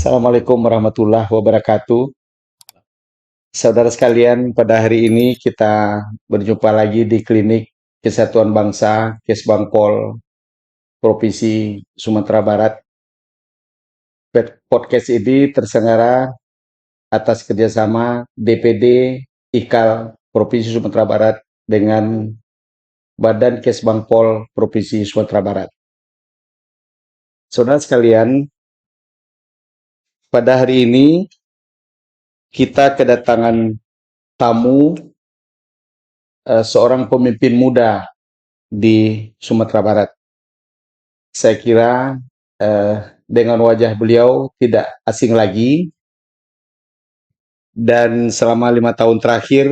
Assalamualaikum warahmatullahi wabarakatuh. Saudara sekalian, pada hari ini kita berjumpa lagi di Klinik Kesatuan Bangsa Kesbangpol Provinsi Sumatera Barat. Podcast ini terselenggara atas kerjasama DPD IKAL Provinsi Sumatera Barat dengan Badan Kesbangpol Provinsi Sumatera Barat. Saudara sekalian, pada hari ini kita kedatangan tamu seorang pemimpin muda di Sumatera Barat. Saya kira dengan wajah beliau tidak asing lagi, dan selama 5 tahun terakhir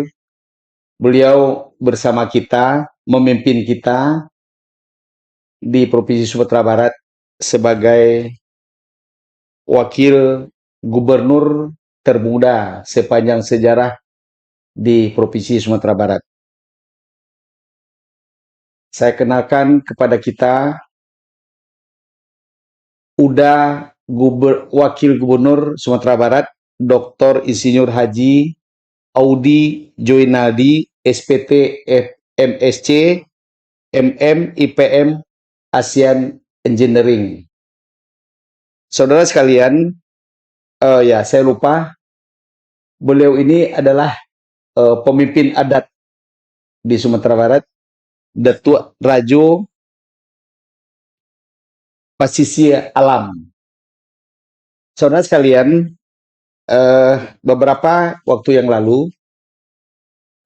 beliau bersama kita, memimpin kita di Provinsi Sumatera Barat sebagai wakil gubernur termuda sepanjang sejarah di Provinsi Sumatera Barat. Saya kenalkan kepada kita Wakil Gubernur Sumatera Barat, Dr. Insinyur Haji Audi Joinaldi, SPT MSc, MM IPM ASEAN Engineering. Saudara sekalian, saya lupa, beliau ini adalah pemimpin adat di Sumatera Barat, Datuk Rajo Pasisi Alam. Saudara sekalian, beberapa waktu yang lalu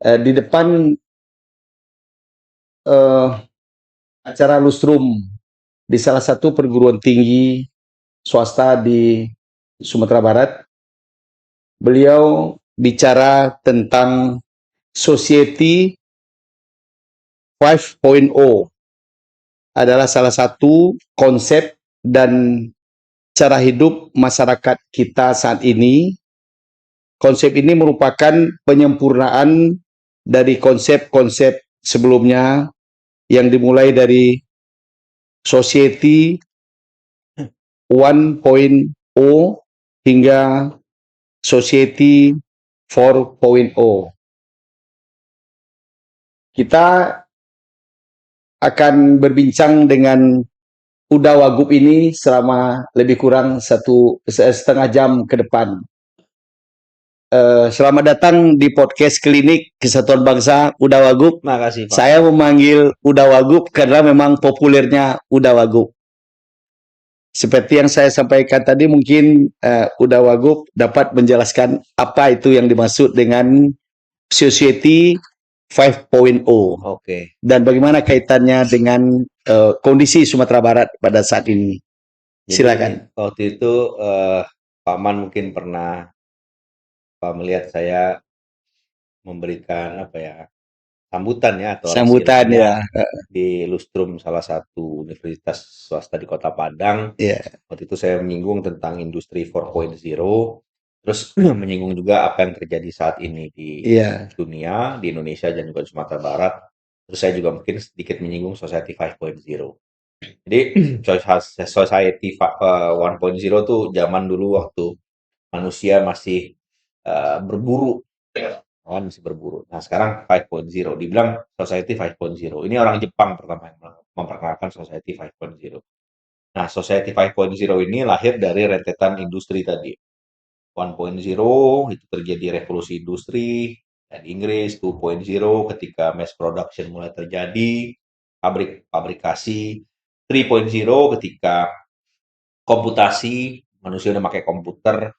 di depan acara lustrum di salah satu perguruan tinggi swasta di Sumatera Barat, beliau bicara tentang Society 5.0 adalah salah satu konsep dan cara hidup masyarakat kita saat ini. Konsep ini merupakan penyempurnaan dari konsep-konsep sebelumnya yang dimulai dari Society 1.0 hingga Society 4.0. Kita akan berbincang dengan Uda Wagub ini selama lebih kurang setengah jam ke depan. Selamat datang di podcast Klinik Kesatuan Bangsa, Uda Wagub. Makasih, Pak. Saya memanggil Uda Wagub karena memang populernya Uda Wagub. Seperti yang saya sampaikan tadi, mungkin Uda Wagub dapat menjelaskan apa itu yang dimaksud dengan Society 5.0. Oke. Dan bagaimana kaitannya dengan kondisi Sumatera Barat pada saat ini. Silakan. Jadi, waktu itu Pak Man mungkin pernah melihat saya memberikan sambutan ya atau Sambutan ya. di lustrum salah satu universitas swasta di Kota Padang. Ya. Waktu itu saya menyinggung tentang industri 4.0, terus menyinggung juga apa yang terjadi saat ini di dunia, di Indonesia dan juga di Sumatera Barat. Terus saya juga mungkin sedikit menyinggung Society 5.0. Jadi Society 1.0 tuh zaman dulu waktu manusia masih berburu, kan masih berburu. Nah sekarang 5.0, dibilang Society 5.0. Ini orang Jepang pertama yang memperkenalkan Society 5.0. Nah Society 5.0 ini lahir dari rentetan industri tadi. 1.0 itu terjadi revolusi industri dan Inggris, 2.0 ketika mass production mulai terjadi, pabrikasi, 3.0 ketika komputasi, manusia udah pakai komputer.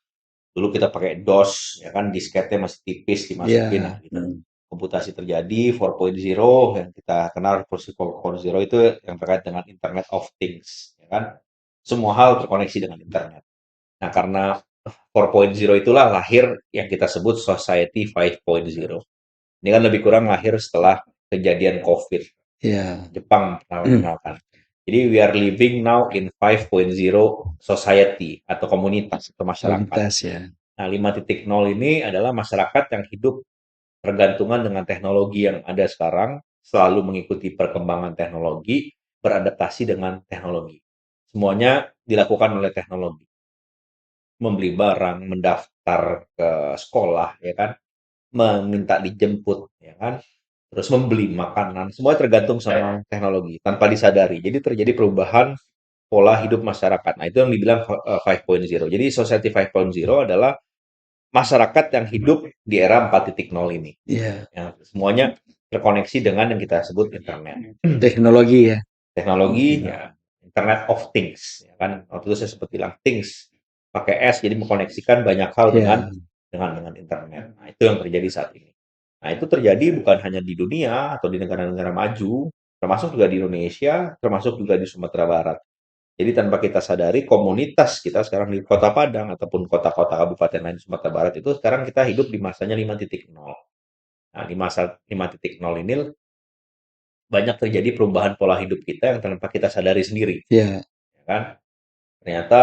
Dulu kita pakai DOS, ya kan, disketnya masih tipis dimasukin. Nah, gitu. Komputasi terjadi, 4.0 yang kita kenal revolusi 4.0 itu yang terkait dengan Internet of Things, ya kan. Semua hal terkoneksi dengan internet. Nah, karena 4.0 itulah lahir yang kita sebut Society 5.0. Ini kan lebih kurang lahir setelah kejadian COVID. Jepang pernah mengenalkan. Jadi we are living now in 5.0 society atau komunitas atau masyarakat. Nah, 5.0 ini adalah masyarakat yang hidup bergantungan dengan teknologi yang ada sekarang, selalu mengikuti perkembangan teknologi, beradaptasi dengan teknologi. Semuanya dilakukan oleh teknologi. membeli barang, mendaftar ke sekolah, ya kan, meminta dijemput, ya kan, terus membeli makanan, semua tergantung sama teknologi tanpa disadari. Jadi terjadi perubahan pola hidup masyarakat. Nah, itu yang dibilang 5.0. Jadi society 5.0 adalah masyarakat yang hidup di era 4.0 ini. Iya. Ya, semuanya terkoneksi dengan yang kita sebut internet. Teknologi ya. Teknologi ya, Internet of Things, ya kan. Waktu itu saya sempat bilang things pakai S, jadi mengkoneksikan banyak hal Iya. dengan internet. Nah, itu yang terjadi saat ini. Nah, itu terjadi bukan hanya di dunia atau di negara-negara maju, termasuk juga di Indonesia, termasuk juga di Sumatera Barat. Jadi tanpa kita sadari, komunitas kita sekarang di Kota Padang ataupun kota-kota kabupaten lain di Sumatera Barat itu sekarang kita hidup di masanya 5.0. Nah, di masa 5.0 ini banyak terjadi perubahan pola hidup kita yang tanpa kita sadari sendiri, Iya. ya kan? Ternyata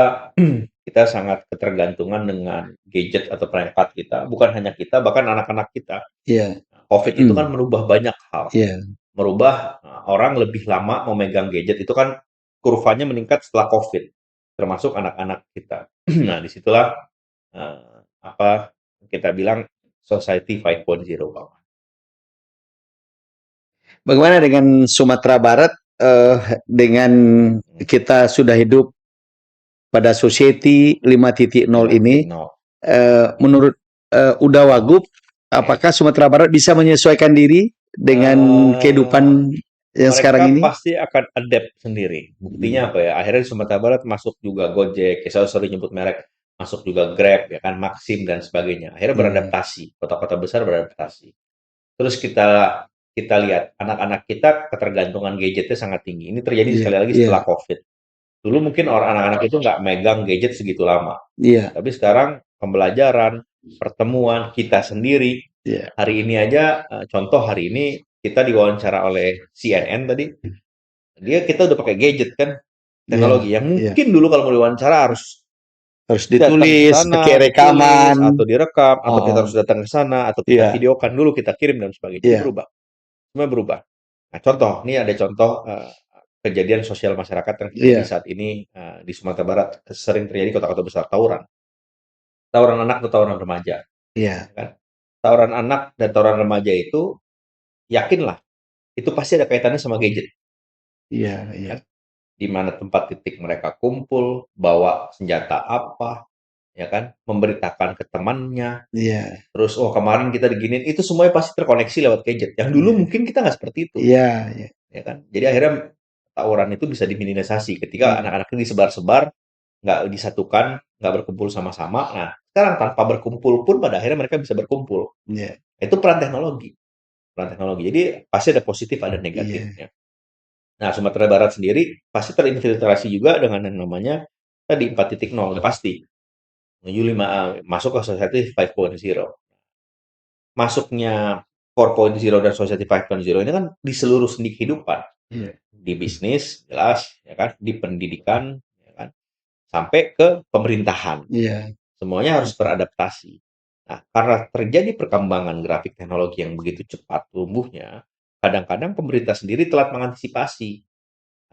kita sangat ketergantungan dengan gadget atau perangkat kita, bukan hanya kita, bahkan anak-anak kita. Iya. COVID itu kan merubah banyak hal, Iya. merubah orang lebih lama memegang gadget itu kan kurvanya meningkat setelah COVID, termasuk anak-anak kita. Nah, disitulah apa kita bilang society 5.0, Bang. Bagaimana dengan Sumatera Barat dengan kita sudah hidup pada society 5.0 ini, 5.0. menurut Uda Wagub, apakah Sumatera Barat bisa menyesuaikan diri dengan kehidupan yang sekarang ini? Mereka pasti akan adapt sendiri. Buktinya apa ya? Akhirnya di Sumatera Barat masuk juga Gojek, ya saya sorry nyebut merek, masuk juga Grab, ya kan, Maxim dan sebagainya. Akhirnya beradaptasi, kota-kota besar beradaptasi. Terus kita lihat anak-anak kita ketergantungan gadgetnya sangat tinggi. Ini terjadi sekali lagi setelah COVID. Dulu mungkin orang anak-anak itu nggak megang gadget segitu lama. Iya. Tapi sekarang pembelajaran, pertemuan, kita sendiri, hari ini aja, contoh hari ini kita diwawancara oleh CNN tadi, kita udah pakai gadget kan, teknologi yang mungkin dulu kalau mau diwawancara harus datang ke ditulis, sana, pakai rekaman, ditulis, atau direkam, atau kita harus datang ke sana, atau kita videokan dulu, kita kirim dan sebagainya. Ini berubah, semua berubah. Nah, contoh, ini ada contoh kejadian sosial masyarakat yang terjadi saat ini di Sumatera Barat, sering terjadi kota-kota besar, tawuran anak atau tawuran remaja. Iya. Kan? Tawuran anak dan tawuran remaja itu, yakinlah, itu pasti ada kaitannya sama gadget. Iya, iya. Kan? Di mana tempat titik mereka kumpul, bawa senjata apa, ya kan, memberitakan ke temannya. Iya. Terus, oh kemarin kita diginin, itu semuanya pasti terkoneksi lewat gadget. Yang dulu mungkin kita nggak seperti itu. Iya, iya. Ya kan? Jadi akhirnya tawuran itu bisa diminimalisasi ketika anak-anak ini disebar-sebar, nggak disatukan, nggak berkumpul sama-sama. Nah, sekarang tanpa berkumpul pun pada akhirnya mereka bisa berkumpul. Iya. Itu peran teknologi. Peran teknologi. Jadi pasti ada positif, ada negatifnya. Nah, Sumatera Barat sendiri pasti terinfiltrasi juga dengan yang namanya tadi 4.0, pasti. Menuju masuk ke society 5.0. Masuknya 4.0 dan society 5.0 ini kan di seluruh sendi kehidupan. Di bisnis, jelas, ya kan, di pendidikan, ya kan, sampai ke pemerintahan. Semuanya harus beradaptasi. Nah, karena terjadi perkembangan grafik teknologi yang begitu cepat tumbuhnya, kadang-kadang pemerintah sendiri telat mengantisipasi.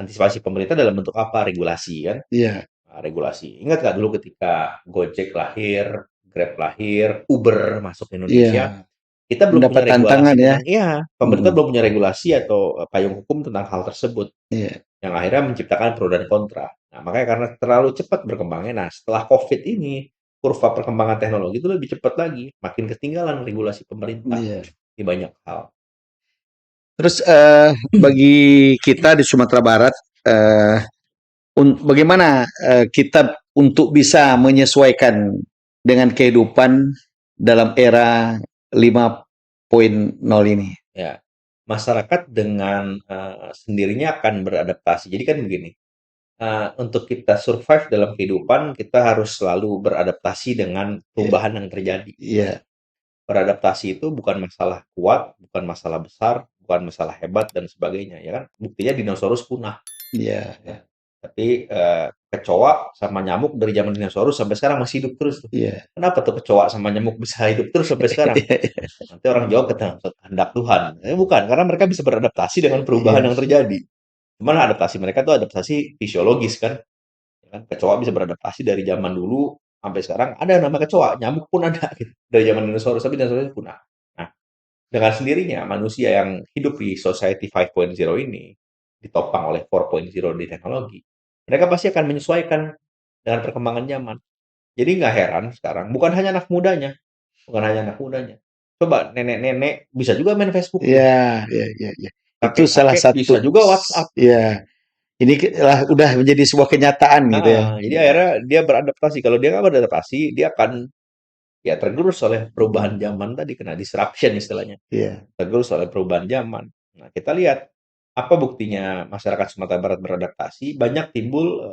Antisipasi pemerintah dalam bentuk apa? Regulasi kan? Iya. Nah, regulasi. Ingat nggak dulu ketika Gojek lahir, Grab lahir, Uber masuk ke Indonesia, kita belum punya regulasi tentang, pemerintah belum punya regulasi atau payung hukum tentang hal tersebut. Yang akhirnya menciptakan pro dan kontra. Nah, makanya karena terlalu cepat berkembangnya, nah setelah COVID ini, kurva perkembangan teknologi itu lebih cepat lagi, makin ketinggalan regulasi pemerintah di banyak hal. Terus bagi kita di Sumatera Barat, bagaimana kita untuk bisa menyesuaikan dengan kehidupan dalam era 5.0 ini? Ya, masyarakat dengan sendirinya akan beradaptasi. Jadi kan begini, untuk kita survive dalam kehidupan, kita harus selalu beradaptasi dengan perubahan yang terjadi. Beradaptasi itu bukan masalah kuat, bukan masalah besar, bukan masalah hebat dan sebagainya, ya kan? Buktinya dinosaurus punah. Tapi kecoa sama nyamuk dari zaman dinosaurus sampai sekarang masih hidup terus tuh. Kenapa tuh kecoa sama nyamuk bisa hidup terus sampai sekarang? Nanti orang jawab kehendak Tuhan. Bukan, karena mereka bisa beradaptasi dengan perubahan yang terjadi. Cuman adaptasi mereka tuh adaptasi fisiologis kan. Kecoa bisa beradaptasi dari zaman dulu sampai sekarang ada yang namanya kecoa, nyamuk pun ada gitu. Dari zaman dinosaurus, tapi dinosaurus punah. Nah, dengan sendirinya manusia yang hidup di society 5.0 ini ditopang oleh 4.0 di teknologi, mereka pasti akan menyesuaikan dengan perkembangan zaman. Jadi nggak heran sekarang, bukan hanya anak mudanya. Coba nenek-nenek bisa juga main Facebook tuh. Ya, ya, ya, ya. Itu salah Kakek-kakek bisa satu, juga WhatsApp. ya. Ini lah udah menjadi sebuah kenyataan gitu ya. Jadi akhirnya dia beradaptasi. Kalau dia nggak beradaptasi, dia akan ya tergerus oleh perubahan zaman tadi, kena disruption istilahnya. Iya, Tergerus oleh perubahan zaman. Nah, kita lihat apa buktinya masyarakat Sumatera Barat beradaptasi, banyak timbul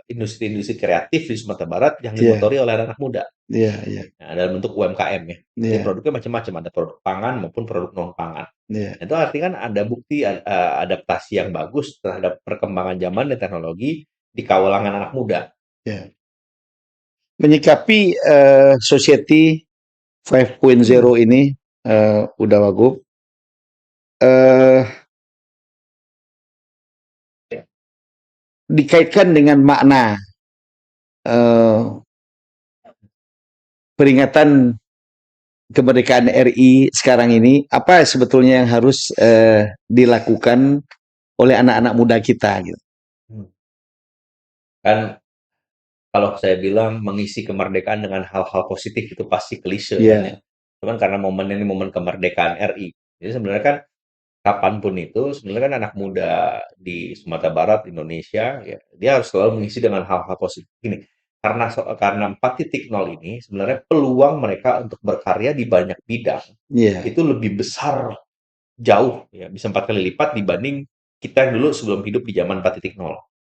industri-industri kreatif di Sumatera Barat yang iya, dimotori oleh anak muda. iya, iya, Nah, dalam bentuk UMKM ya. Jadi iya, produknya macam-macam, ada produk pangan maupun produk non pangan. iya, Itu artinya kan ada bukti adaptasi yang bagus terhadap perkembangan zaman dan teknologi di kalangan anak muda. iya. Menyikapi society 5.0 ini, udah Wagub, eh, dikaitkan dengan makna eh, peringatan kemerdekaan RI sekarang ini, apa sebetulnya yang harus dilakukan oleh anak-anak muda kita gitu. Hmm. Kan kalau saya bilang mengisi kemerdekaan dengan hal-hal positif itu pasti klise kan ya. Iya, Cuman karena momen ini momen kemerdekaan RI. Jadi sebenarnya kan kapanpun itu sebenarnya kan anak muda di Sumatera Barat, Indonesia, ya dia harus selalu mengisi dengan hal-hal positif. Gini, karena 4.0 ini sebenarnya peluang mereka untuk berkarya di banyak bidang iya, itu lebih besar jauh ya, bisa 4 kali lipat dibanding kita yang dulu sebelum hidup di zaman 4.0.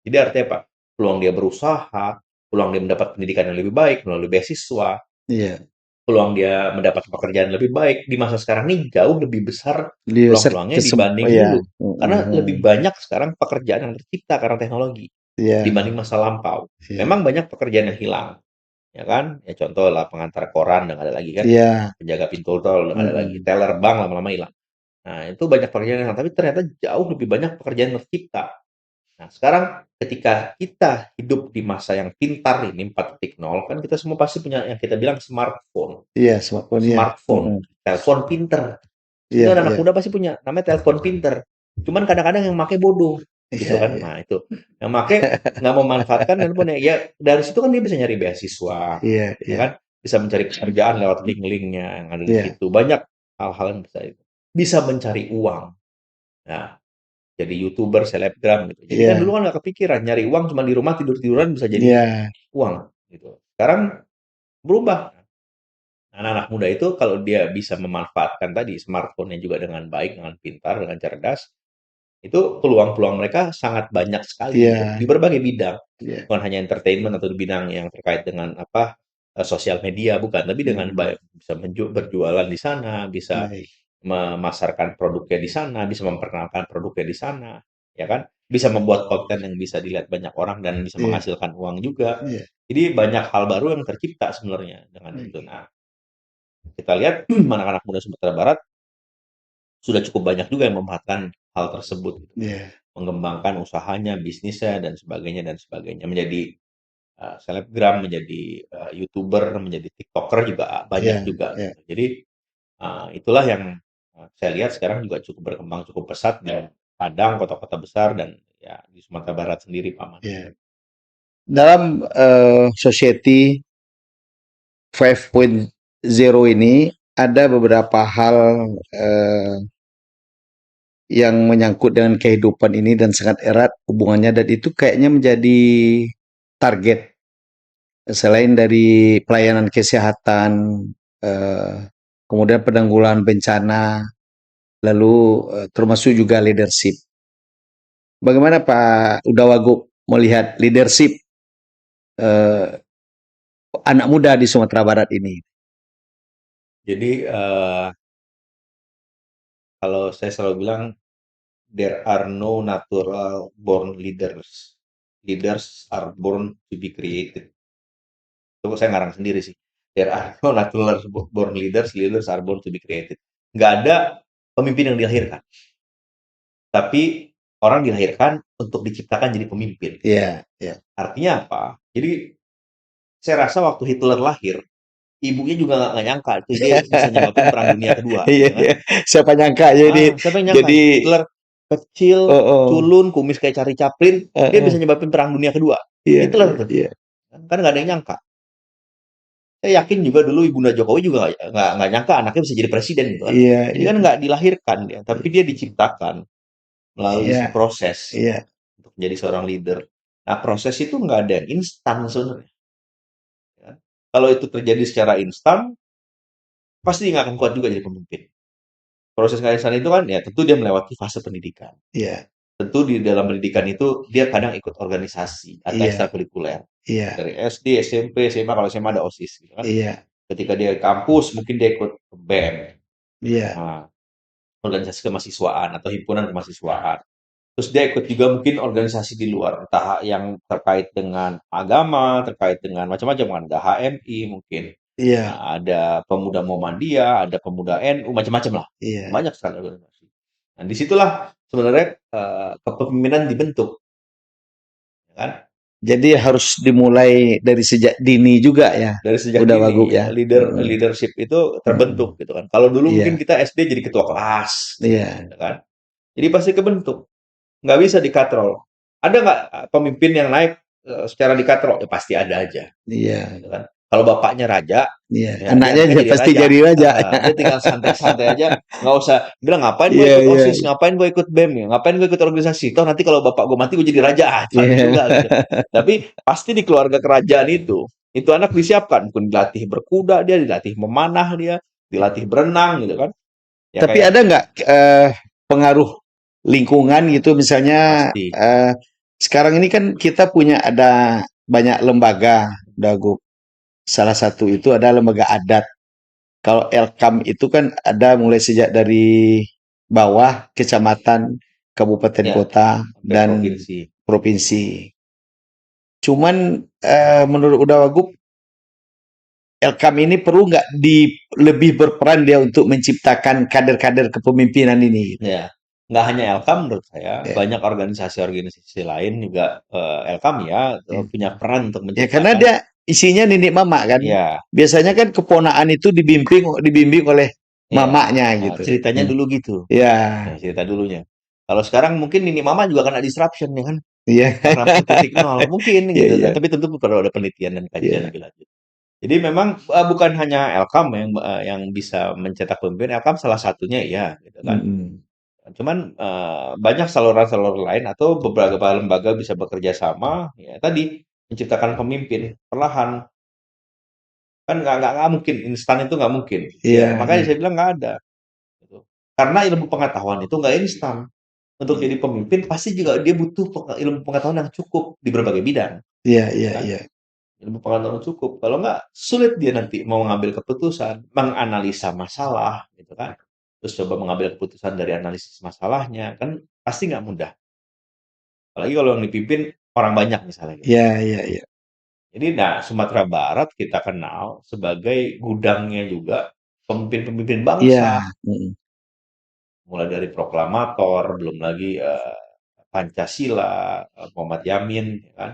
Jadi artinya apa? Peluang dia berusaha, peluang dia mendapat pendidikan yang lebih baik melalui beasiswa, iya. peluang dia mendapat pekerjaan lebih baik di masa sekarang ini jauh lebih besar Dia peluang-peluangnya dibanding ya, dulu. Karena lebih banyak sekarang pekerjaan yang tercipta karena teknologi iya, dibanding masa lampau. iya, Memang banyak pekerjaan yang hilang, ya kan? Ya contoh lah pengantar koran udah nggak ada lagi kan, iya, penjaga pintu tol udah nggak ada lagi, teller bank lama-lama hilang. Nah, itu banyak pekerjaan yang hilang, tapi ternyata jauh lebih banyak pekerjaan yang tercipta. Nah, sekarang ketika kita hidup di masa yang pintar ini 4.0, kan kita semua pasti punya yang kita bilang smartphone. iya, smartphone ya, Smartphone, telepon pinter. Itu iya, anak iya, muda pasti punya, namanya telepon pinter. Cuman kadang-kadang yang make bodoh, gitu iya, kan. iya, Nah, itu. Yang make nggak memanfaatkan handphone ya. Dari situ kan dia bisa nyari beasiswa, iya, ya iya, kan? Bisa mencari pekerjaan lewat link-linknya yang ada di iya, situ. Banyak hal-hal yang bisa itu. Bisa mencari uang. Nah, jadi YouTuber, selebgram gitu. Jadi kan iya, dulu kan nggak kepikiran nyari uang cuma di rumah tidur-tiduran bisa jadi iya, uang gitu. Sekarang berubah. Anak-anak muda itu kalau dia bisa memanfaatkan tadi smartphone-nya juga dengan baik, dengan pintar, dengan cerdas, itu peluang-peluang mereka sangat banyak sekali gitu iya, di berbagai bidang. iya, Bukan hanya entertainment atau di bidang yang terkait dengan apa sosial media bukan, tapi dengan hmm, bisa berjualan di sana, bisa baik, memasarkan produknya di sana, bisa memperkenalkan produknya di sana, ya kan? Bisa membuat konten yang bisa dilihat banyak orang dan bisa iya, menghasilkan uang juga. iya, Jadi banyak hal baru yang tercipta sebenarnya dengan baik, itu. Nah, kita lihat anak-anak muda Sumatera Barat sudah cukup banyak juga yang memanfaatkan hal tersebut, gitu. iya, Mengembangkan usahanya, bisnisnya, dan sebagainya. Menjadi selebgram, menjadi YouTuber, menjadi TikToker juga banyak iya, juga. iya, Gitu. Jadi itulah yang saya lihat sekarang juga cukup berkembang cukup pesat di Padang, kota-kota besar, dan ya di Sumatera Barat sendiri, Pak Man. iya. Dalam society 5.0 ini ada beberapa hal eh, yang menyangkut dengan kehidupan ini dan sangat erat hubungannya dan itu kayaknya menjadi target selain dari pelayanan kesehatan, eh, kemudian penanggulangan bencana, lalu termasuk juga leadership. Bagaimana Pak Udawagu melihat leadership eh, anak muda di Sumatera Barat ini? Jadi kalau saya selalu bilang there are no natural born leaders. Leaders are born to be created. Itu saya ngarang sendiri sih. There are no natural born leaders, leaders are born to be created. Nggak ada pemimpin yang dilahirkan. Tapi orang dilahirkan untuk diciptakan jadi pemimpin. Ya, ya, Artinya apa? Jadi saya rasa waktu Hitler lahir, ibunya juga nggak nyangka tuh dia bisa nyebabin Perang Dunia Kedua, Iya, gitu kan. iya. Siapa nyangka Siapa yang nyangka? jadi Hitler kecil, oh, oh. culun, kumis kayak Charlie Chaplin, dia bisa nyebabin Perang Dunia Kedua. Iya, Hitler iya, tuh. iya. Kan nggak ada yang nyangka. Saya yakin juga dulu Ibunda Jokowi juga nggak nyangka anaknya bisa jadi presiden gitu kan. Iya, Jadi iya. kan nggak dilahirkan dia, tapi dia diciptakan melalui Iya, proses iya, untuk menjadi seorang leader. Nah, proses itu nggak ada yang instan sebenarnya. Ya. Kalau itu terjadi secara instan, pasti nggak akan kuat juga jadi pemimpin. Proses nggak instan itu kan, ya tentu dia melewati fase pendidikan. iya, Tentu di dalam pendidikan itu dia kadang ikut organisasi atau iya, ekstrakurikuler. iya, Dari SD, SMP, SMA, kalau SMA ada OSIS gitu kan. iya, Ketika dia ke kampus, mungkin dia ikut BEM, iya, nah, organisasi kemahasiswaan atau himpunan kemahasiswaan. Terus dia ikut juga mungkin organisasi di luar, entah yang terkait dengan agama, terkait dengan macam-macam kan, ada HMI mungkin. iya, Nah, ada pemuda Muhammadiyah, ada pemuda NU, macam-macam lah. iya. Banyak sekali organisasi. Nah, disitulah sebenarnya kepemimpinan dibentuk, ya kan? Jadi harus dimulai dari sejak dini juga ya. Dari sejak Udah Wagub dini, ya. ya, Mm, leadership itu mm. terbentuk gitu kan. Kalau dulu mungkin Iya, kita SD jadi ketua kelas, iya, ya kan? Jadi pasti kebentuk. Nggak bisa dikatrol. Ada nggak pemimpin yang naik secara dikatrol? Ya pasti ada aja. iya, Gitu kan. Kalau bapaknya raja, iya. ya dia Anaknya anaknya jadi pasti raja. jadi raja. Dia tinggal santai-santai aja, nggak usah bilang ngapain gue Iya, ikut iya, OSIS, ngapain gue ikut BEM, ya, ngapain gue ikut organisasi. Toh nanti kalau bapak gue mati gue jadi raja, masuk iya. surga gitu. Tapi pasti di keluarga kerajaan itu anak disiapkan, mungkin dilatih berkuda dia, dilatih memanah dia, dilatih berenang gitu kan. Ya Tapi kayak ada nggak pengaruh lingkungan gitu misalnya pasti. sekarang ini kan kita punya ada banyak lembaga, Dago. Salah satu itu ada lembaga adat. Kalau Elkam itu kan ada mulai sejak dari bawah, kecamatan, kabupaten Ya, kota, sampai dan provinsi. provinsi. Cuman menurut Uda Wagub, Elkam ini perlu nggak lebih berperan dia untuk menciptakan kader-kader kepemimpinan ini? Gitu. Ya, nggak hanya Elkam menurut saya, Ya, banyak organisasi-organisasi lain juga Elkam ya ya. punya peran untuk Ya, karena menciptakan. dia isinya nenek mama kan. Ya, Biasanya kan keponaan itu dibimbing oleh ya. mamanya Nah, gitu. ceritanya Hmm. dulu gitu. Ya, Ya, cerita dulunya. Kalau sekarang mungkin ini mama juga kena disruption ya kan, iya, karena 4.0 mungkin iya, gitu. iya, Tapi tentu perlu ada penelitian dan kajian iya. lebih lanjut. Jadi memang bukan hanya Elkam yang bisa mencetak pemimpin, Elkam salah satunya ya, gitu kan. Mm-mm. Cuman, banyak saluran-saluran lain atau beberapa lembaga bisa bekerja sama, ya tadi, menciptakan pemimpin perlahan. Kan nggak mungkin, instan itu nggak mungkin. Ya Iya, makanya iya, saya bilang nggak ada, gitu. Karena ilmu pengetahuan itu nggak instan. Untuk jadi pemimpin pasti juga dia butuh ilmu pengetahuan yang cukup di berbagai bidang, iya, ya iya, kan. iya, Ilmu pengetahuan cukup, kalau nggak sulit dia nanti mau mengambil keputusan, menganalisa masalah, gitu kan. Terus coba mengambil keputusan dari analisis masalahnya, kan pasti nggak mudah. Apalagi kalau yang dipimpin orang banyak misalnya gitu. iya, iya, iya, Jadi nah Sumatera Barat kita kenal sebagai gudangnya juga pemimpin-pemimpin iya, bangsa. mm, Mulai dari proklamator, belum lagi Pancasila, Muhammad Yamin, ya kan?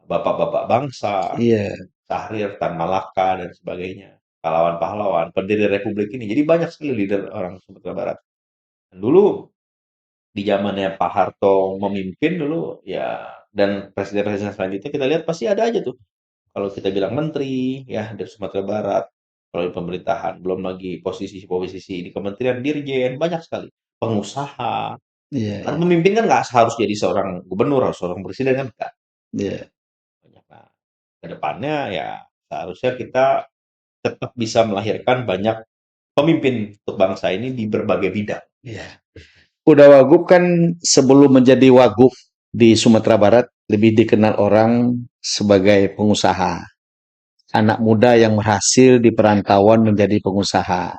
Bapak-bapak bangsa, iya, Syahrir, Tan Malaka, dan sebagainya. Pahlawan-pahlawan, pendiri Republik ini. Jadi banyak sekali leader orang Sumatera Barat. Dan dulu di zamannya Pak Harto memimpin dulu ya dan presiden-presiden selanjutnya kita lihat pasti ada aja tuh. Kalau kita bilang menteri ya dari Sumatera Barat, kalau di pemerintahan belum lagi posisi-posisi di kementerian dirjen banyak sekali. Pengusaha, iya, karena iya, memimpin kan nggak harus jadi seorang gubernur, harus seorang presiden kan enggak. iya, Banyak. Nah, ke depannya ya seharusnya kita tetap bisa melahirkan banyak pemimpin untuk bangsa ini di berbagai bidang. iya. Uda Wagub kan sebelum menjadi Wagub di Sumatera Barat lebih dikenal orang sebagai pengusaha. Anak muda yang berhasil di perantauan menjadi pengusaha.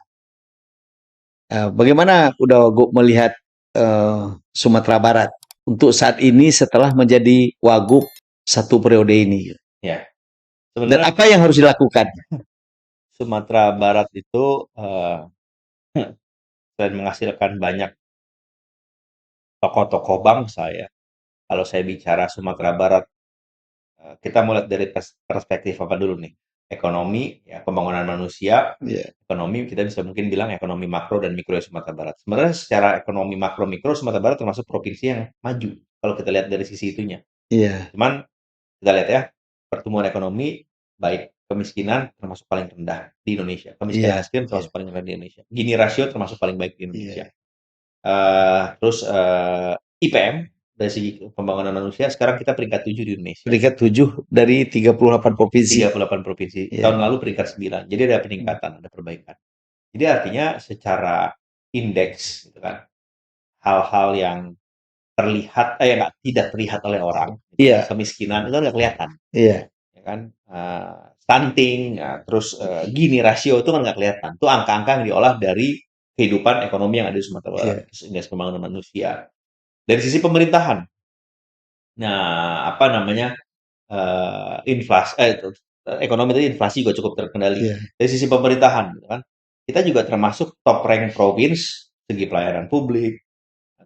Bagaimana Uda Wagub melihat Sumatera Barat untuk saat ini setelah menjadi Wagub satu periode ini? Ya, Dan sebenarnya apa yang harus dilakukan? Sumatera Barat itu selain menghasilkan banyak tokoh-tokoh bangsa ya. Kalau saya bicara Sumatera Barat kita mau lihat dari perspektif apa dulu nih? Ekonomi, ya pembangunan manusia, ekonomi kita bisa mungkin bilang ekonomi makro dan mikro Sumatera Barat. Sebenarnya secara ekonomi makro mikro Sumatera Barat termasuk provinsi yang maju kalau kita lihat dari sisi itunya. Cuman kita lihat ya, pertumbuhan ekonomi baik kemiskinan termasuk paling rendah di Indonesia. Kemiskinan ekstrim termasuk paling rendah di Indonesia. Gini rasio termasuk paling baik di Indonesia. Terus IPM dari segi pembangunan manusia sekarang kita peringkat 7 di Indonesia. Peringkat 7 dari 38 provinsi. 38 provinsi. Tahun lalu peringkat 9. Jadi ada peningkatan, ada perbaikan. Jadi artinya secara indeks gitu kan, hal-hal yang terlihat yang tidak terlihat oleh orang, kemiskinan itu nggak kelihatan. Ya kan, stunting, terus Gini rasio itu kan nggak kelihatan. Itu angka-angka yang diolah dari kehidupan ekonomi yang ada di Sumatera Barat, terus indeks pembangunan manusia. Dari sisi pemerintahan, nah apa namanya ekonomi tadi inflasi juga cukup terkendali. Dari sisi pemerintahan, gitu kan, kita juga termasuk top rank provinsi segi pelayanan publik,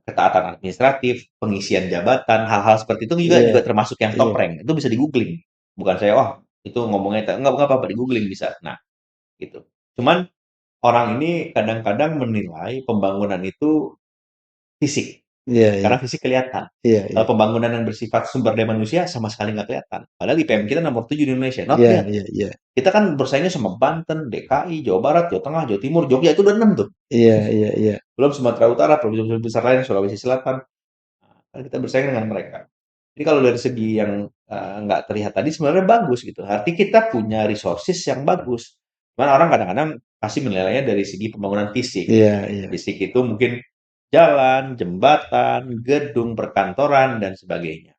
ketaatan administratif, pengisian jabatan, hal-hal seperti itu juga termasuk yang top rank. Itu bisa di-googling. Bukan saya, wah itu ngomongnya enggak apa-apa di-googling bisa. Nah, gitu. Cuman orang ini kadang-kadang menilai pembangunan itu fisik. Karena fisik kelihatan. Kalau pembangunan yang bersifat sumber daya manusia sama sekali nggak kelihatan. Padahal IPM kita nomor 7 di Indonesia. Not bad. Kita kan bersaingnya sama Banten, DKI, Jawa Barat, Jawa Tengah, Jawa Timur, Jogja itu udah 6 tuh. Belum Sumatera Utara, provinsi besar lain, Sulawesi Selatan. Kan kita bersaing dengan mereka. Jadi kalau dari segi yang nggak terlihat tadi sebenarnya bagus gitu. Arti kita punya resources yang bagus. Cuman orang kadang-kadang pasti menilainya dari segi pembangunan fisik. Fisik itu mungkin jalan, jembatan, gedung, perkantoran, dan sebagainya.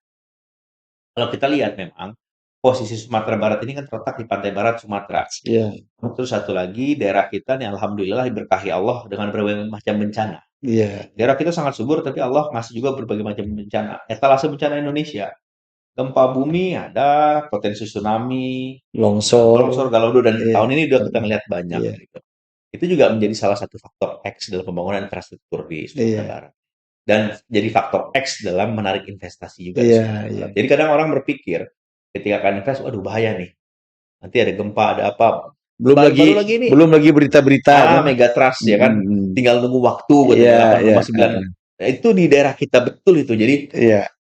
Kalau kita lihat memang posisi Sumatera Barat ini kan terletak di pantai barat Sumatera. Terus satu lagi daerah kita nih alhamdulillah diberkahi Allah dengan berbagai macam bencana. Daerah kita sangat subur tapi Allah ngasih juga berbagai macam bencana. Etalase bencana Indonesia. Gempa bumi ada, potensi tsunami, longsor, galaudo, dan tahun ini udah kita ngeliat banyak. Gitu. Itu juga menjadi salah satu faktor X dalam pembangunan infrastruktur di Sumatera Barat. Dan jadi faktor X dalam menarik investasi juga di Sumatera Barat. Jadi kadang orang berpikir ketika akan invest, waduh bahaya nih. Nanti ada gempa, ada apa. Belum lagi berita-berita megatrust ya kan. Tinggal nunggu waktu gitu, 8,9. Nah, itu di daerah kita betul itu. Jadi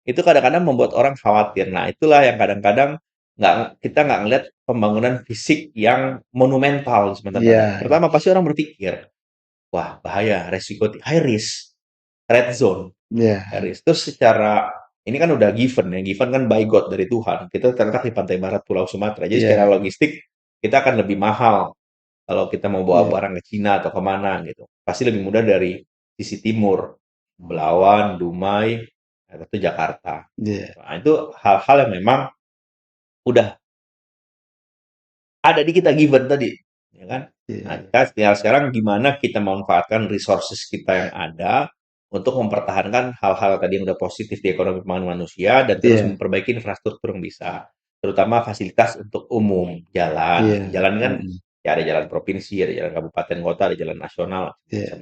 itu kadang-kadang membuat orang khawatir. Nah, itulah yang kadang-kadang kita nggak ngeliat pembangunan fisik yang monumental sebenarnya. Pertama pasti orang berpikir, wah bahaya, resiko high risk, red zone. High risk. Terus secara ini kan udah given kan by God dari Tuhan. Kita terletak di pantai barat Pulau Sumatera. Jadi secara logistik kita akan lebih mahal kalau kita mau bawa barang ke Cina atau kemana gitu. Pasti lebih mudah dari sisi timur, Belawan, Dumai, atau Jakarta. Nah, itu hal-hal yang memang udah ada di kita given tadi, ya kan? Nah, kita tinggal sekarang gimana kita memanfaatkan resources kita yang ada untuk mempertahankan hal-hal tadi yang udah positif di ekonomi pembangunan manusia dan terus memperbaiki infrastruktur yang bisa, terutama fasilitas untuk umum, jalan. Jalan kan ya ada jalan provinsi, ada jalan kabupaten kota, ada jalan nasional.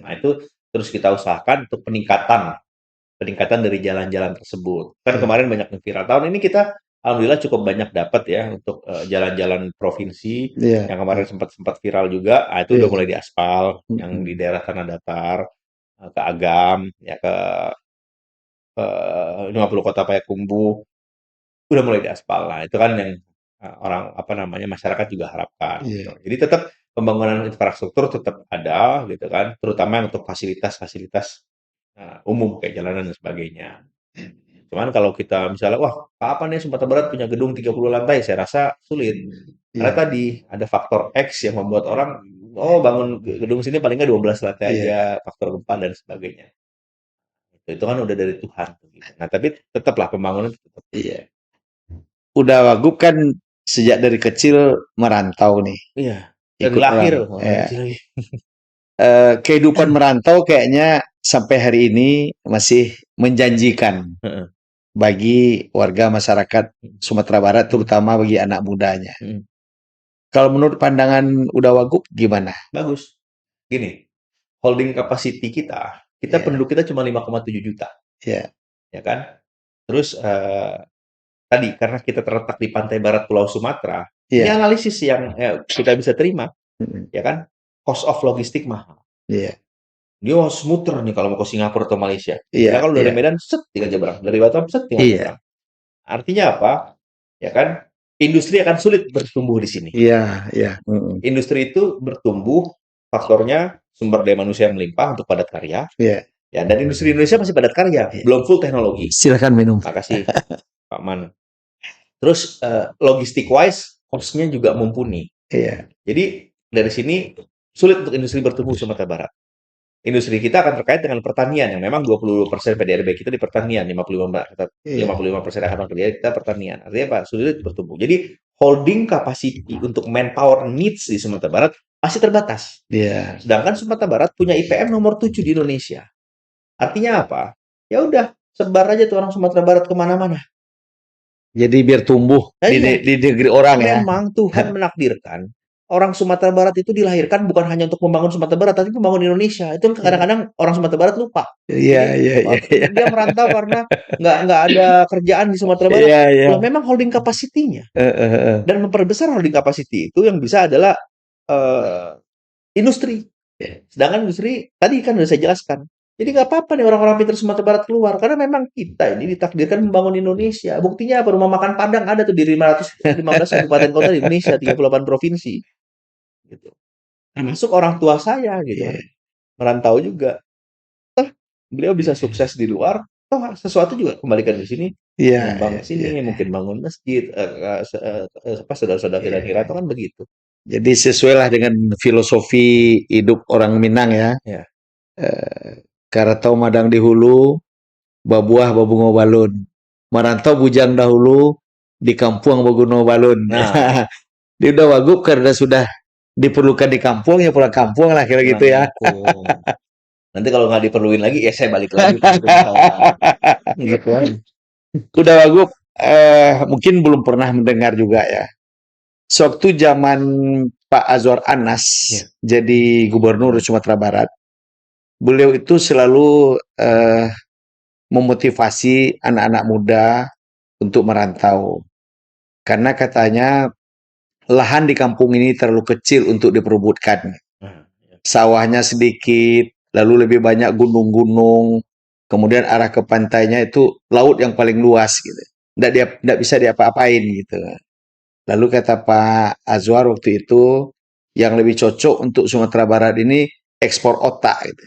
Nah, itu terus kita usahakan untuk peningkatan dari jalan-jalan tersebut. Kan kemarin banyak yang viral. Tahun ini kita alhamdulillah cukup banyak dapat ya untuk jalan-jalan provinsi yang kemarin sempat viral juga. Nah, itu udah mulai diaspal yang di daerah Tanah Datar, ke Agam, ya ke 50 Kota Payakumbuh udah mulai diaspal. Nah, itu kan yang orang masyarakat juga harapkan. Gitu. Jadi tetap pembangunan infrastruktur tetap ada gitu kan, terutama untuk fasilitas-fasilitas umum kayak jalanan dan sebagainya. Cuman kalau kita misalnya, wah kapan ya Sumatera Barat punya gedung 30 lantai, saya rasa sulit. Karena tadi ada faktor X yang membuat orang, bangun gedung sini paling nggak 12 lantai aja, faktor gempa dan sebagainya. Itu kan udah dari Tuhan. Nah tapi tetaplah pembangunan tetap. Udah Wagub kan sejak dari kecil merantau nih. Dari lahir. Kehidupan merantau kayaknya sampai hari ini masih menjanjikan bagi warga masyarakat Sumatera Barat, terutama bagi anak mudanya. Kalau menurut pandangan Uda Wagub gimana? Bagus. Gini, holding capacity kita penduduk kita cuma 5,7 juta. Ya kan? Terus tadi karena kita terletak di pantai barat Pulau Sumatera, ini analisis yang kita bisa terima, ya kan? Cost of logistik mahal. Dia harus muter nih kalau mau ke Singapura atau Malaysia. Karena kalau dari Medan, set, tinggal nyebrang. Dari Batam, set, tinggal nyebrang. Artinya apa? Ya kan? Industri akan sulit bertumbuh di sini. Industri itu bertumbuh, faktornya sumber daya manusia yang melimpah untuk padat karya. Ya, dan industri Indonesia masih padat karya, belum full teknologi. Silakan minum. Makasih, Pak Man. Terus logistik wise, cost-nya juga mumpuni. Jadi dari sini sulit untuk industri bertumbuh Sumatera Barat. Industri kita akan terkait dengan pertanian yang memang 20% PDRB kita di pertanian, 55% akan PDRB kita pertanian. Artinya apa? Sulit bertumbuh. Jadi holding capacity untuk manpower needs di Sumatera Barat masih terbatas. Sedangkan Sumatera Barat punya IPM nomor 7 di Indonesia. Artinya apa? Ya udah, sebar aja tuh orang Sumatera Barat kemana-mana. Jadi biar tumbuh di negeri orang ya. Memang Tuhan menakdirkan orang Sumatera Barat itu dilahirkan bukan hanya untuk membangun Sumatera Barat, tapi membangun Indonesia. Itu kadang-kadang orang Sumatera Barat lupa. Iya. Dia merantau karena nggak ada kerjaan di Sumatera Barat. Loh, memang holding capacity-nya. Dan memperbesar holding capacity itu yang bisa adalah industri. Sedangkan industri, tadi kan sudah saya jelaskan. Jadi nggak apa-apa nih orang-orang pintar Sumatera Barat keluar. Karena memang kita ini ditakdirkan membangun Indonesia. Buktinya apa? Rumah makan Padang ada tuh di 515 kabupaten kota di Indonesia, 38 provinsi. Gitu. Termasuk orang tua saya gitu kan. Merantau juga. Beliau bisa sukses di luar. Sesuatu juga kembalikan di sini. Bangun sini, mungkin bangun masjid. Saudara-saudara dan Hirato kan begitu. Jadi sesuai lah dengan filosofi hidup orang Minang ya. Karatau madang di hulu, babuah babungo balun. Merantau bujang dahulu, di kampung baguno balun. Nah. Dia udah wagub karena sudah diperlukan di kampung, ya pulang kampung lah kira gitu ya. Nanti kalau nggak diperluin lagi, ya saya balik lagi. Gitu kan. Udah wagub, mungkin belum pernah mendengar juga ya. Sewaktu zaman Pak Azwar Anas jadi gubernur Sumatera Barat, beliau itu selalu memotivasi anak-anak muda untuk merantau. Karena katanya lahan di kampung ini terlalu kecil untuk diperebutkan. Sawahnya sedikit, lalu lebih banyak gunung-gunung, kemudian arah ke pantainya itu laut yang paling luas gitu. Nggak bisa diapa-apain gitu. Lalu kata Pak Azwar waktu itu, yang lebih cocok untuk Sumatera Barat ini ekspor otak gitu.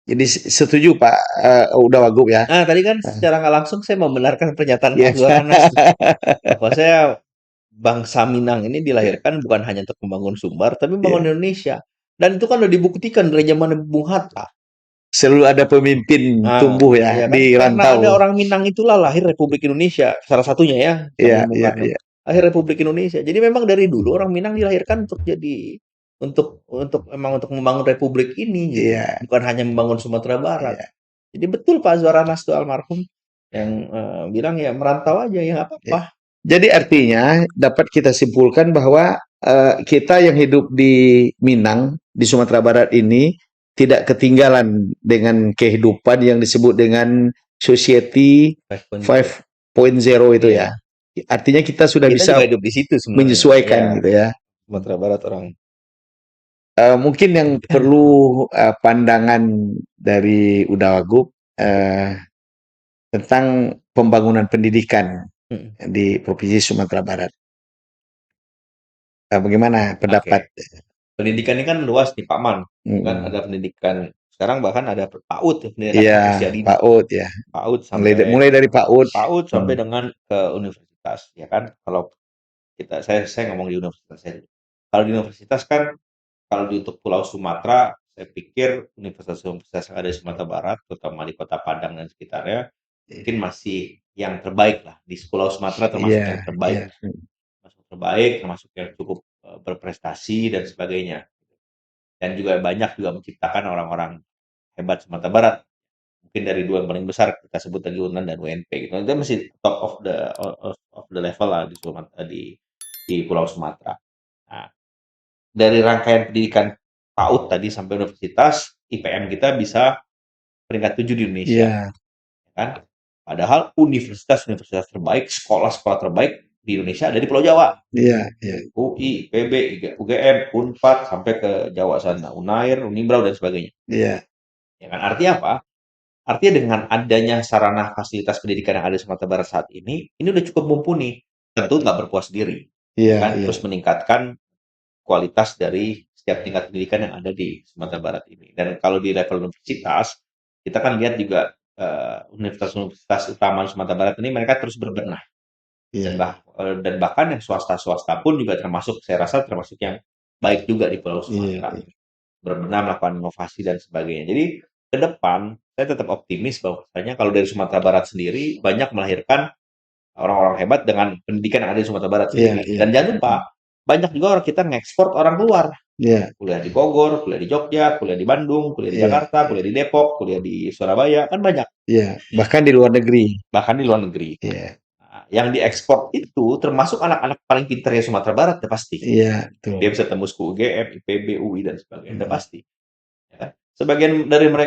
Jadi setuju Pak udah wagub ya. Nah, tadi kan secara nggak langsung saya membenarkan pernyataan Pak Azwar Anas. Bahwa saya bangsa Minang ini dilahirkan bukan hanya untuk membangun Sumbar, tapi membangun Indonesia. Dan itu kan udah dibuktikan dari zaman Bung Hatta. Selalu ada pemimpin tumbuh ya, kan? Di rantau. Karena ada orang Minang itulah lahir Republik Indonesia. Salah satunya ya. Lahir Republik Indonesia. Jadi memang dari dulu orang Minang dilahirkan untuk jadi untuk membangun republik ini gitu. Bukan hanya membangun Sumatera Barat. Jadi betul Pak Azwar Anas itu almarhum yang bilang ya merantau aja ya nggak apa-apa. Jadi artinya dapat kita simpulkan bahwa kita yang hidup di Minang di Sumatera Barat ini tidak ketinggalan dengan kehidupan yang disebut dengan Society 5.0 itu ya. Artinya kita sudah bisa hidup di situ menyesuaikan gitu ya. Sumatera Barat orang. Mungkin yang perlu pandangan dari Uda Wagub tentang pembangunan pendidikan di Provinsi Sumatera Barat. Bagaimana pendapat? Pendidikan ini kan luas nih Pak Man. Kan ada pendidikan sekarang bahkan ada PAUD PAUD ya. PAUD sampai mulai dari PAUD. PAUD sampai dengan ke universitas ya kan. Kalau saya ngomong di universitas saya. Kalau di universitas kan kalau untuk Pulau Sumatera saya pikir universitas yang ada di Sumatera Barat terutama di Kota Padang dan sekitarnya mungkin masih yang terbaik lah di Pulau Sumatera termasuk yang terbaik. Termasuk yang cukup berprestasi dan sebagainya. Dan juga banyak juga menciptakan orang-orang hebat Sumatera Barat. Mungkin dari dua yang paling besar kita sebut tadi UNAN dan UNP gitu. Itu masih top of the level lah di Pulau Sumatera. Nah, dari rangkaian pendidikan PAUD tadi sampai universitas, IPM kita bisa peringkat 7 di Indonesia. Kan? Padahal universitas-universitas terbaik, sekolah-sekolah terbaik di Indonesia ada di Pulau Jawa. Iya, iya. UI, IPB, UGM, Unpad, sampai ke Jawa sana, Unair, Unibrau, dan sebagainya. Iya. Ya kan? Artinya apa? Artinya dengan adanya sarana fasilitas pendidikan yang ada di Sumatera Barat saat ini udah cukup mumpuni. Tentu nggak berpuas diri, ya Iya, kan? iya. Terus meningkatkan kualitas dari setiap tingkat pendidikan yang ada di Sumatera Barat ini. Dan kalau di level universitas, kita kan lihat juga universitas-universitas utama Sumatera Barat ini mereka terus berbenah. Dan, Iya. dan bahkan yang swasta-swasta pun juga termasuk, saya rasa termasuk yang baik juga di Pulau Iya, Sumatera. iya. Berbenah, melakukan inovasi dan sebagainya. Jadi ke depan saya tetap optimis bahwasanya kalau dari Sumatera Barat sendiri banyak melahirkan orang-orang hebat dengan pendidikan yang ada di Sumatera Barat Iya, sendiri. iya. Dan jangan lupa, banyak juga orang kita ngekspor orang luar. Iya, Kuliah di Bogor, kuliah di Jogja, kuliah di Bandung, kuliah di iya, Jakarta, kuliah di Depok, kuliah di Surabaya, kan banyak. iya. Bahkan di luar negeri. Bahkan di luar negeri. Iya, Nah, yang diekspor itu termasuk anak-anak paling pintar ya Sumatera Barat, ya pasti. iya, betul. Dia bisa tembus ke UGM, IPB, UI, dan sebagainya, udah Mm. pasti. Ya kan?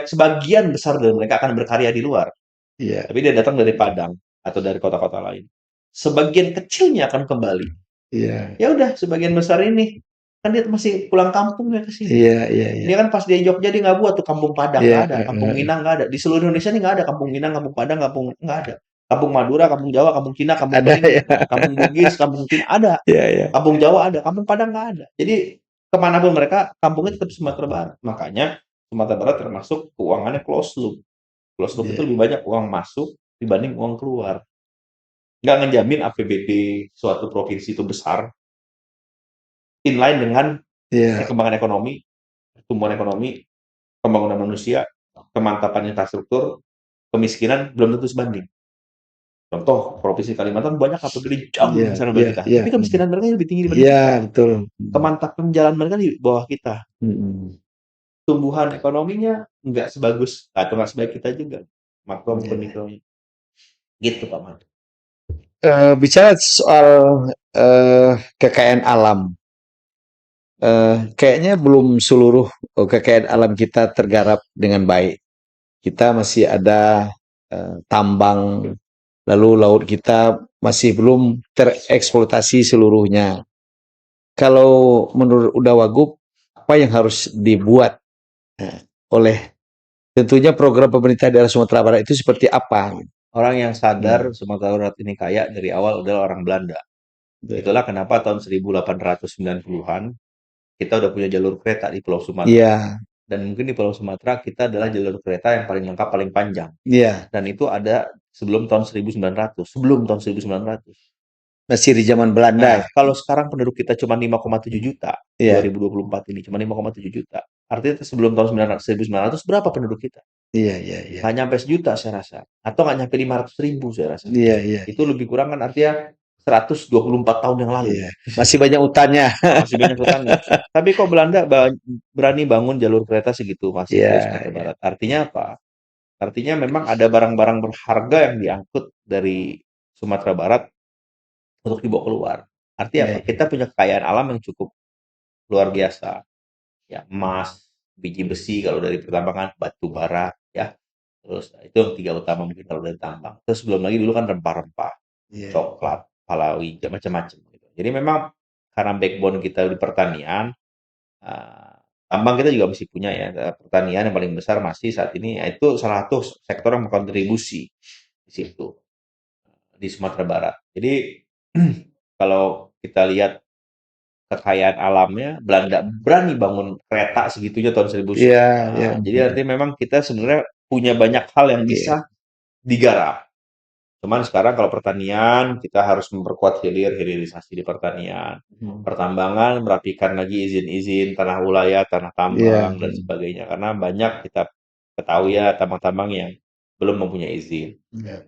Sebagian besar dari mereka akan berkarya di luar. Iya, Tapi dia datang dari Padang atau dari kota-kota lain. Sebagian kecilnya akan kembali. iya, Ya udah, sebagian besar ini kan dia masih pulang kampung ya ke sini. iya, iya, iya. Dia kan pas dia Jogja dia nggak buat tuh kampung Padang, Iya, nggak ada. Kampung Minang nggak ada. Di seluruh Indonesia ini nggak ada kampung Minang, kampung Padang, kampung nggak ada. Kampung Madura, kampung Jawa, kampung Cina, kampung ada Peling, ya. kampung Bugis, kampung Cina ada. Iya, iya. Kampung Jawa ada, kampung Padang nggak ada. Jadi kemanapun mereka, kampungnya tetap Sumatera Barat. Makanya Sumatera Barat termasuk keuangannya close loop. Close loop itu Iya, lebih banyak uang masuk dibanding uang keluar. Nggak ngejamin APBD suatu provinsi itu besar, inline dengan iya, perkembangan ekonomi, pertumbuhan ekonomi, pembangunan manusia, kemantapan infrastruktur, kemiskinan belum tentu sebanding. Contoh, Provinsi Kalimantan banyak APBD jauh iya, lebih besar iya, daripada kita, iya. tapi kemiskinan mereka lebih tinggi dibanding Iya, kita. betul. Kemantapan jalan mereka di bawah kita. Mm. Tumbuhan ekonominya nggak sebagus atau nggak sebaik kita juga. Makro maupun Iya. mikronya. Gitu, Pak Man. Bicara soal kekayaan alam, kayaknya belum seluruh kekayaan alam kita tergarap dengan baik. Kita masih ada tambang, lalu laut kita masih belum tereksploitasi seluruhnya. Kalau menurut Uda Wagub, apa yang harus dibuat oleh tentunya program pemerintah daerah Sumatera Barat itu seperti apa? Orang yang sadar Hmm. Sumatera Barat ini kaya dari awal adalah orang Belanda. Itulah kenapa tahun 1890-an kita udah punya jalur kereta di Pulau Sumatera. Iya, Dan mungkin di Pulau Sumatera kita adalah jalur kereta yang paling lengkap, paling panjang. iya. Dan itu ada sebelum tahun 1900. Sebelum tahun 1900. Masih di zaman Belanda Nah, ya. kalau sekarang penduduk kita cuma 5,7 juta, Iya, 2024 ini cuma 5,7 juta. Artinya sebelum tahun 1900 berapa penduduk kita? iya, iya, iya. Nggak nyampe sejuta saya rasa. Atau nggak nyampe 500 ribu saya rasa. Iya, iya, Itu lebih kurang kan artinya 124 tahun yang lalu. iya. Masih banyak utangnya. Masih banyak hutangnya. Tapi kok Belanda berani bangun jalur kereta segitu masif Iya, dari Sumatera iya, Barat? Artinya apa? Artinya memang ada barang-barang berharga yang diangkut dari Sumatera Barat untuk dibawa keluar. Artinya iya, apa? iya. Kita punya kekayaan alam yang cukup luar biasa. Ya, emas, biji besi kalau dari pertambangan, batu bara, ya. Terus itu yang tiga utama mungkin kalau dari tambang. Terus belum lagi dulu kan rempah-rempah, Iya, coklat, palawija, macam-macam gitu. Jadi memang karena backbone kita di pertanian, tambang kita juga masih punya ya. Pertanian yang paling besar masih saat ini, yaitu salah satu sektor yang berkontribusi di situ, di Sumatera Barat. Jadi kalau kita lihat kekayaan alamnya, Belanda berani bangun kereta segitunya tahun 1000. iya, iya. Jadi artinya memang kita sebenarnya punya banyak hal yang Iya. bisa digarap. Cuman sekarang kalau pertanian, kita harus memperkuat hilirisasi di pertanian. Hmm. Pertambangan, merapikan lagi izin-izin tanah wilayah, tanah Iya, tambang, dan sebagainya. Karena banyak kita ketahui ya tambang-tambang yang belum mempunyai izin. iya,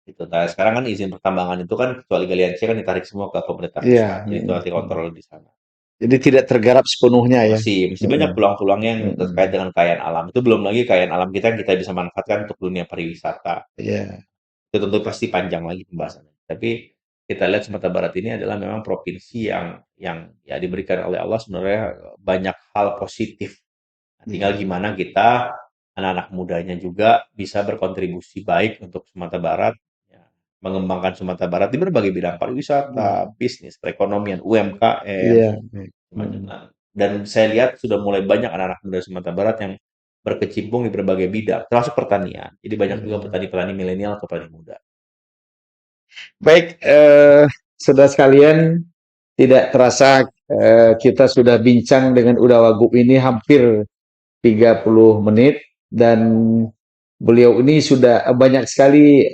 Gitu. Nah, sekarang kan izin pertambangan itu kan kecuali galian C kan ditarik semua ke pemerintah pusat. iya. Jadi itu nanti kontrol di sana. Jadi tidak tergarap sepenuhnya ya. Masih banyak Mm-mm. peluang-peluang yang terkait Mm-mm. dengan kekayaan alam. Itu belum lagi kekayaan alam kita yang kita bisa manfaatkan untuk dunia pariwisata. Iya, Itu tentu pasti panjang lagi pembahasannya. Tapi kita lihat Sumatera Barat ini adalah memang provinsi yang ya diberikan oleh Allah sebenarnya banyak hal positif. Nah, tinggal iya, gimana kita anak-anak mudanya juga bisa berkontribusi baik untuk Sumatera Barat, ya, mengembangkan Sumatera Barat di berbagai bidang pariwisata, bisnis, perekonomian, UMKM, Iya. macam. Dan saya lihat sudah mulai banyak anak-anak muda Sumatera Barat yang berkecimpung di berbagai bidang, termasuk pertanian. Jadi banyak juga petani-petani milenial atau petani muda. Baik, saudara sekalian, tidak terasa kita sudah bincang dengan Uda Wagub ini hampir 30 menit dan beliau ini sudah banyak sekali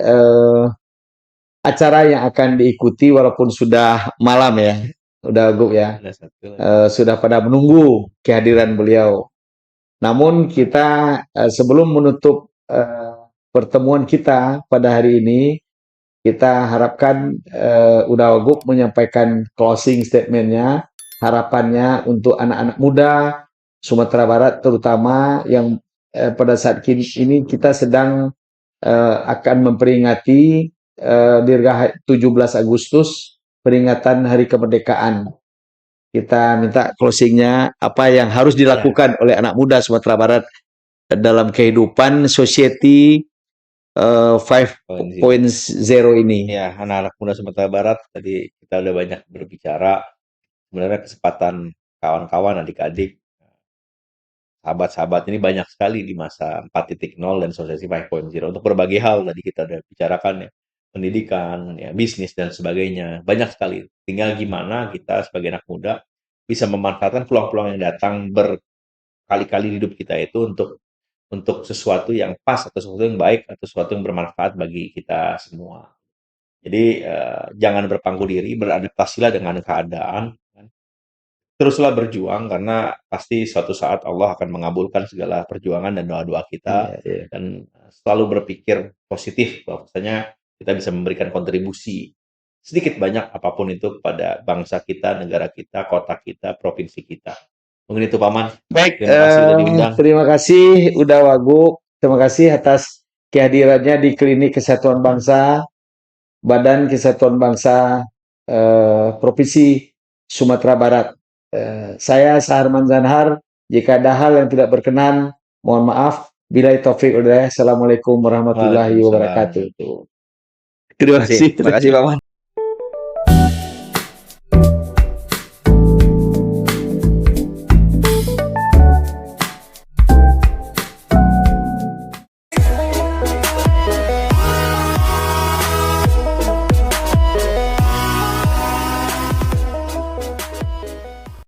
acara yang akan diikuti walaupun sudah malam ya, Uda Wagub ya. Ada satu lagi. Sudah pada menunggu kehadiran beliau. Namun kita sebelum menutup pertemuan kita pada hari ini, kita harapkan Uda Wagub menyampaikan closing statement-nya, harapannya untuk anak-anak muda Sumatera Barat terutama yang pada saat ini kita sedang akan memperingati Dirgahayu 17 Agustus, peringatan Hari Kemerdekaan. Kita minta closingnya apa yang harus dilakukan oleh anak muda Sumatera Barat dalam kehidupan society 5.0 ini. Ya, anak-anak muda Sumatera Barat tadi kita udah banyak berbicara. Sebenarnya kesempatan kawan-kawan, adik-adik, sahabat-sahabat ini banyak sekali di masa 4.0 dan Society 5.0 untuk berbagai hal tadi kita udah bicarakan ya. Pendidikan, ya, bisnis dan sebagainya. Banyak sekali. Tinggal gimana kita sebagai anak muda bisa memanfaatkan peluang-peluang yang datang berkali-kali di hidup kita itu untuk sesuatu yang pas atau sesuatu yang baik atau sesuatu yang bermanfaat bagi kita semua. Jadi jangan berpangku diri, beradaptasilah dengan keadaan. Teruslah berjuang karena pasti suatu saat Allah akan mengabulkan segala perjuangan dan doa-doa kita. Dan selalu berpikir positif bahwasanya kita bisa memberikan kontribusi sedikit banyak apapun itu kepada bangsa kita, negara kita, kota kita, provinsi kita. Mungkin itu Paman. Baik, Terima kasih sudah diundang. terima kasih Uda Wagub. Terima kasih atas kehadirannya di Klinik Kesatuan Bangsa, Badan Kesatuan Bangsa Provinsi Sumatera Barat. Saya Saharman Zanhar. Jika ada hal yang tidak berkenan, mohon maaf. Billahi taufik wal hidayah. Assalamualaikum warahmatullahi wabarakatuh. Terima kasih. Terima kasih Paman.